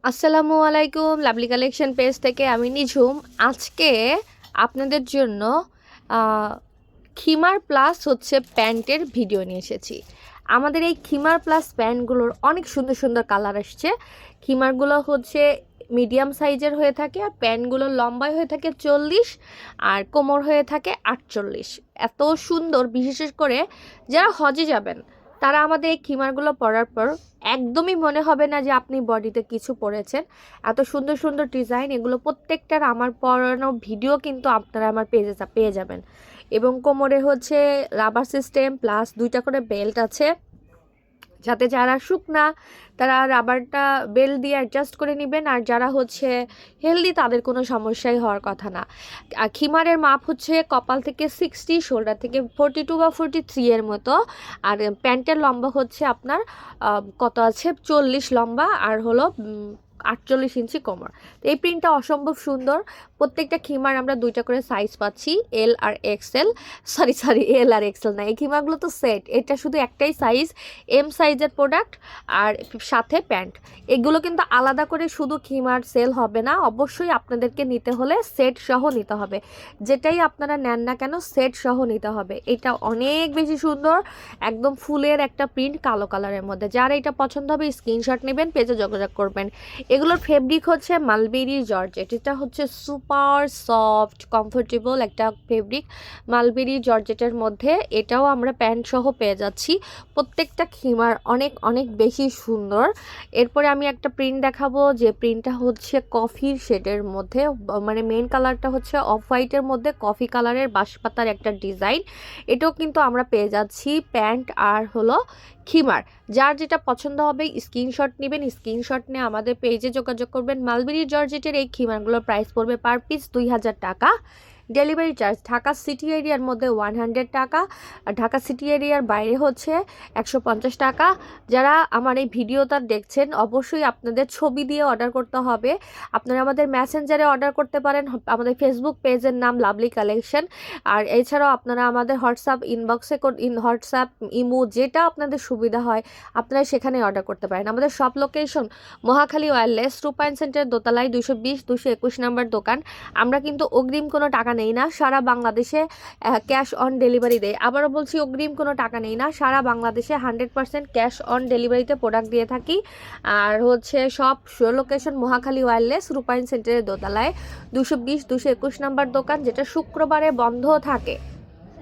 আসসালামু আলাইকুম, lovely collection page থেকে আমি নিঝুম। আজকে আপনাদের জন্য আহ, খিমার প্লাস হচ্ছে প্যান্টের ভিডিও নিয়ে এসেছি। আমাদের এই খিমার প্লাস প্যান্টগুলোর অনেক সুন্দর সুন্দর কালার আসছে। খিমারগুলো হচ্ছে মিডিয়াম সাইজের হয়ে থাকে, আর প্যান্টগুলো লম্বায় হয়ে থাকে 40, আর কোমর হয়ে থাকে 48। এত সুন্দর, বিশেষ করে যারা হজে যাবেন তারা আমাদের এই খিমারগুলো পরার পর একদমই মনে হবে না যে আপনি বডিতে কিছু পরেছেন। এত সুন্দর সুন্দর ডিজাইন, এগুলো প্রত্যেকটার আমার পরানো ভিডিও কিন্তু আপনারা আমার পেজে পেয়ে যাবেন। এবং কোমরে হচ্ছে রাবার সিস্টেম প্লাস 2টা করে বেল্ট আছে, যাতে যারা শুকনা তারা রাবারটা বেল্ট দিয়ে অ্যাডজাস্ট করে নেবেন, আর যারা হচ্ছে হেলদি তাদের কোনো সমস্যাই হওয়ার কথা না। আর খিমারের মাপ হচ্ছে কপাল থেকে 60, শোল্ডার থেকে 42 বা 43 এর মতো। আর প্যান্টের লম্বা হচ্ছে আপনার কত আছে 40 লম্বা, আর হলো 48 ইঞ্চি কোমর। তো এই প্রিন্টটা অসম্ভব সুন্দর। প্রত্যেকটা খিমার আমরা 2টা করে সাইজ পাচ্ছি, এল আর এক্সেল। সরি, এল আর এক্সেল না, এই খিমারগুলো তো সেট, এটা শুধু একটাই সাইজ, এম সাইজের প্রোডাক্ট। আর সাথে প্যান্ট, এগুলো কিন্তু আলাদা করে শুধু খিমার সেল হবে না, অবশ্যই আপনাদেরকে নিতে হলে সেট সহ নিতে হবে। যেটাই আপনারা নেন না কেন সেট সহ নিতে হবে। এটা অনেক বেশি সুন্দর, একদম ফুলের একটা প্রিন্ট কালো কালারের মধ্যে। যারা এটা পছন্দ হবে স্ক্রিনশট নেবেন, পেজে যোগাযোগ করবেন। এগুলোর ফেব্রিক হচ্ছে মালবেরি জর্জেট, এটা হচ্ছে সুপার সফট কমফোর্টেবল একটা ফেব্রিক মালবেরি জর্জেটের মধ্যে। এটাও আমরা প্যান্ট সহ পেয়ে যাচ্ছি। প্রত্যেকটা খিমার অনেক অনেক বেশি সুন্দর। এরপরে আমি একটা প্রিন্ট দেখাবো, যে প্রিন্টটা হচ্ছে কফির শেডের মধ্যে, মানে মেন কালারটা হচ্ছে অফ হোয়াইটের মধ্যে কফি কালারের বাঁশপাতার একটা ডিজাইন। এটাও কিন্তু আমরা পেয়ে যাচ্ছি প্যান্ট আর হলো খিমার। যার যেটা পছন্দ হবে স্ক্রিনশট নেবেন, স্ক্রিনশট নিয়ে আমাদের পেজে যোগাযোগ করবেন। মালবেরি জর্জেটের এই খিমারগুলোর প্রাইস পড়বে পার পিস 2000 টাকা। ডেলিভারি চার্জ ঢাকা সিটি এরিয়ার মধ্যে 100 টাকা, আর ঢাকা সিটি এরিয়ার বাইরে হচ্ছে 150 টাকা। যারা আমার এই ভিডিওটা দেখছেন অবশ্যই আপনাদের ছবি দিয়ে অর্ডার করতে হবে। আপনারা আমাদের মেসেঞ্জারে অর্ডার করতে পারেন, আমাদের ফেসবুক পেজের নাম লাভলি কালেকশন। আর এছাড়াও আপনারা আমাদের হোয়াটসঅ্যাপ ইনবক্সে হোয়াটসঅ্যাপ ইমো যেটা আপনাদের সুবিধা হয় আপনারা সেখানে অর্ডার করতে পারেন। আমাদের সব লোকেশন মহাখালী ওয়্যারলেস রূপায়ণ সেন্টার দোতলায় 220-221 নাম্বার দোকান। আমরা কিন্তু অগ্রিম কোনো টাকা নেই না, সারা বাংলাদেশে ক্যাশ অন ডেলিভারি দেয়। আবারও বলছি, অগ্রিম কোনো টাকা নেই না, সারা বাংলাদেশে 100% ক্যাশ অন ডেলিভারিতে প্রোডাক্ট দিয়ে থাকি। আর হচ্ছে সব লোকেশন মহাখালী ওয়্যারলেস রূপায়ণ সেন্টারের দোতলায় 220-221 নাম্বার দোকান, যেটা শুক্রবারে বন্ধ থাকে।